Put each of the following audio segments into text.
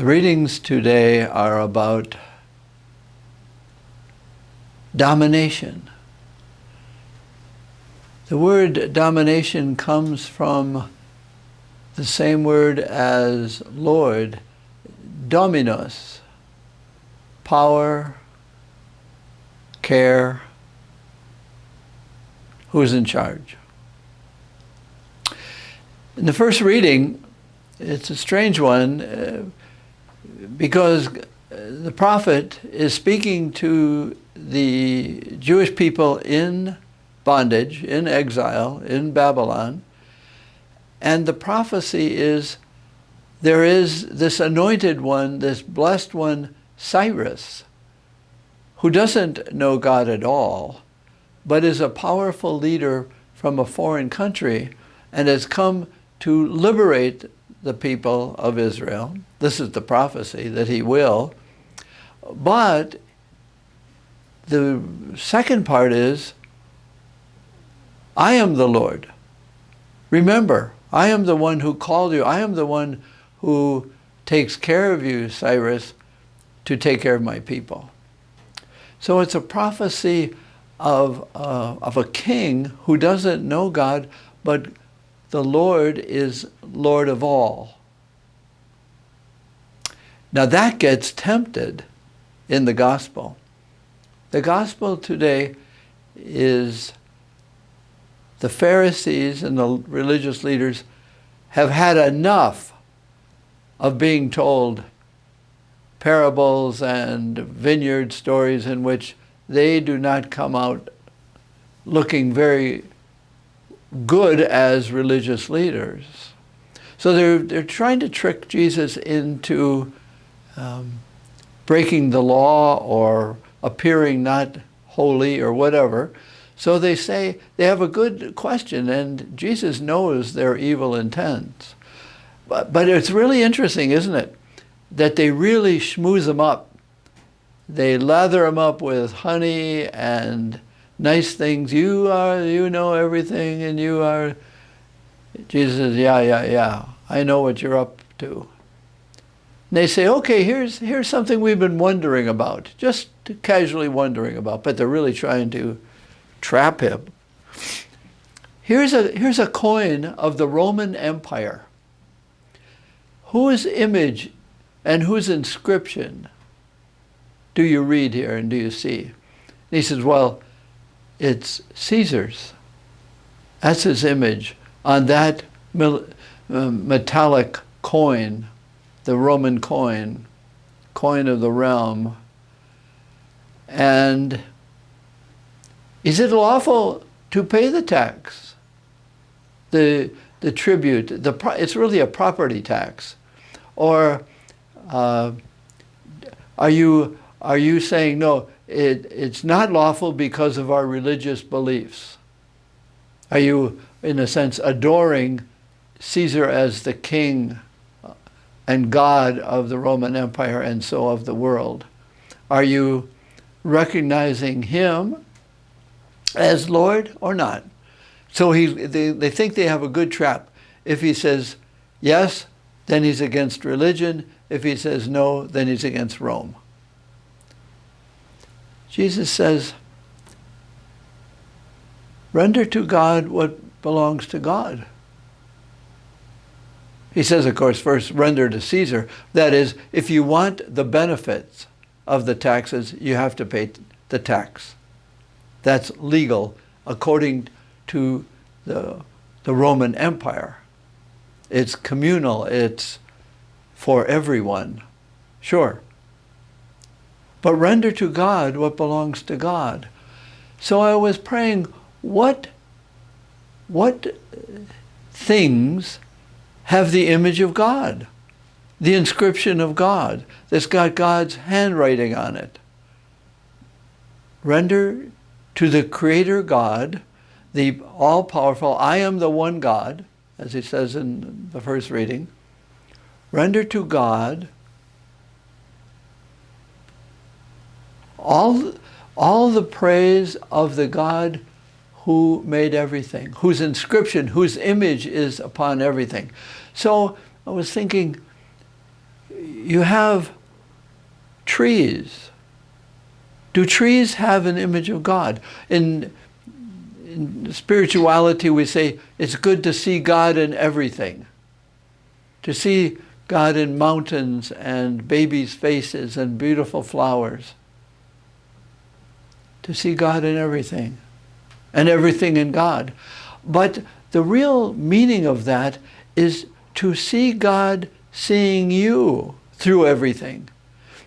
The readings today are about domination. The word domination comes from the same word as Lord, dominos, power, care, who's in charge. In the first reading, it's a strange one because the prophet is speaking to the Jewish people in bondage, in exile, in Babylon, and the prophecy is there is this anointed one, this blessed one, Cyrus, who doesn't know God at all, but is a powerful leader from a foreign country and has come to liberate the people of Israel. This is the prophecy that he will. But the second part is, I am the Lord. Remember, I am the one who called you. I am the one who takes care of you, Cyrus, to take care of my people. So it's a prophecy of a king who doesn't know God, but the Lord is Lord of all. Now that gets tempted in the gospel. The gospel today is the Pharisees and the religious leaders have had enough of being told parables and vineyard stories in which they do not come out looking very good as religious leaders. So they're trying to trick Jesus into breaking the law or appearing not holy or whatever. So they say, they have a good question, and Jesus knows their evil intents. But it's really interesting, isn't it, that they really schmooze them up. They lather them up with honey and nice things. You know everything, and you are. Jesus says, yeah, I know what you're up to. And they say, okay, here's something we've been wondering about, just casually wondering about, but they're really trying to trap him. Here's a coin of the Roman Empire. Whose image and whose inscription do you read here and do you see? And he says, well, it's Caesar's. That's his image on that metallic coin, the Roman coin of the realm. And is it lawful to pay the tax, the tribute? It's really a property tax. Or are you saying, no, it's not lawful because of our religious beliefs? Are you, in a sense, adoring Caesar as the king and God of the Roman Empire and so of the world? Are you recognizing him as Lord or not? So they think they have a good trap. If he says yes, then he's against religion. If he says no, then he's against Rome. Jesus says, render to God what belongs to God. He says, of course, first render to Caesar. That is, if you want the benefits of the taxes, you have to pay the tax. That's legal according to the Roman Empire. It's communal, it's for everyone, sure. But render to God what belongs to God. So I was praying, what things have the image of God, the inscription of God, that's got God's handwriting on it? Render to the Creator God, the all-powerful, I am the one God, as he says in the first reading. Render to God all the praise of the God who made everything, whose inscription, whose image is upon everything. So I was thinking, you have trees. Do trees have an image of God? In spirituality, we say it's good to see God in everything. To see God in mountains and babies' faces and beautiful flowers. To see God in everything. And everything in God. But the real meaning of that is to see God seeing you through everything.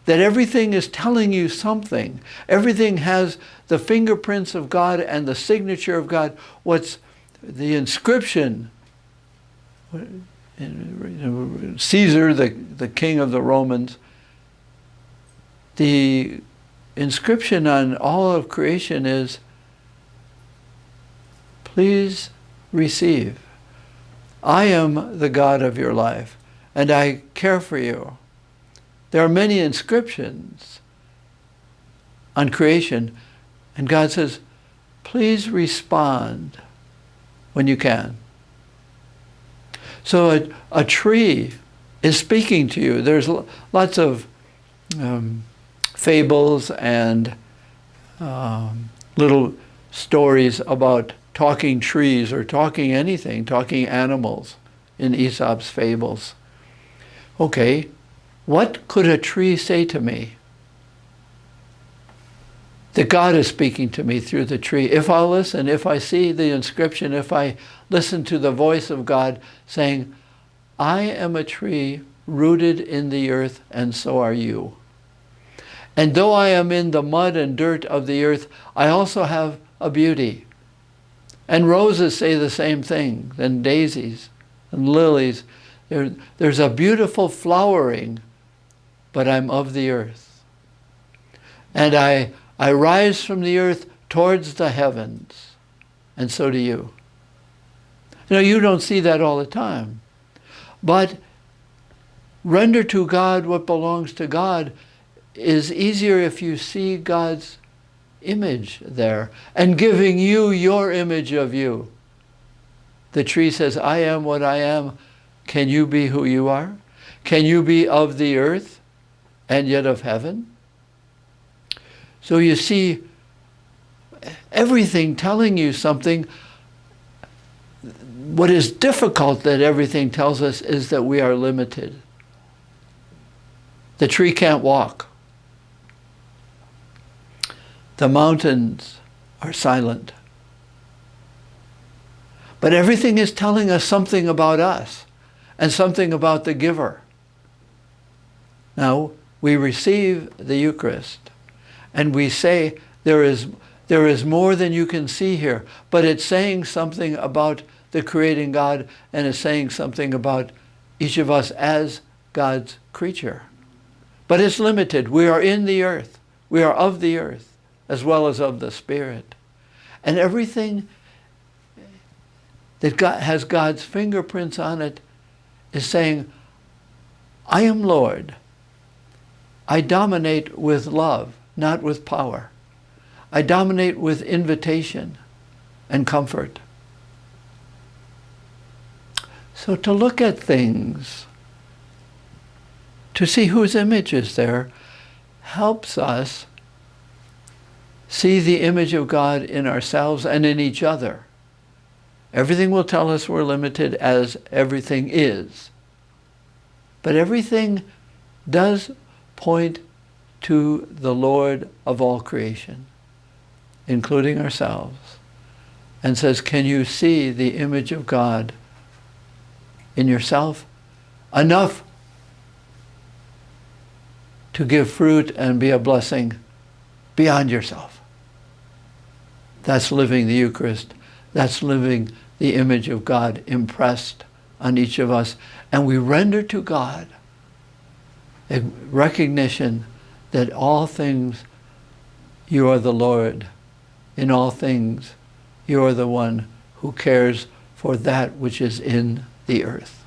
That everything is telling you something. Everything has the fingerprints of God and the signature of God. What's the inscription? Caesar, the king of the Romans, the inscription on all of creation is, please receive. I am the God of your life, and I care for you. There are many inscriptions on creation, and God says, please respond when you can. So a tree is speaking to you. There's lots of fables and little stories about talking trees or talking anything, talking animals in Aesop's fables. Okay, what could a tree say to me? That God is speaking to me through the tree. If I'll listen, if I see the inscription, if I listen to the voice of God saying, I am a tree rooted in the earth, and so are you. And though I am in the mud and dirt of the earth, I also have a beauty. And roses say the same thing, and daisies and lilies. There's a beautiful flowering, but I'm of the earth. And I rise from the earth towards the heavens, and so do you. You know, you don't see that all the time. But render to God what belongs to God is easier if you see God's image there and giving you your image of you. The tree says, I am what I am. Can you be who you are? Can you be of the earth and yet of heaven? So you see everything telling you something. What is difficult that everything tells us is that we are limited. The tree can't walk. The mountains are silent. But everything is telling us something about us and something about the giver. Now, we receive the Eucharist and we say there is more than you can see here, but it's saying something about the creating God, and it's saying something about each of us as God's creature. But it's limited. We are in the earth. We are of the earth, as well as of the Spirit. And everything that has God's fingerprints on it is saying, I am Lord. I dominate with love, not with power. I dominate with invitation and comfort. So to look at things, to see whose image is there, helps us see the image of God in ourselves and in each other. Everything will tell us we're limited, as everything is. But everything does point to the Lord of all creation, including ourselves, and says, can you see the image of God in yourself enough to give fruit and be a blessing beyond yourself? That's living the Eucharist. That's living the image of God impressed on each of us. And we render to God a recognition that all things you are the Lord. In all things you are the one who cares for that which is in the earth.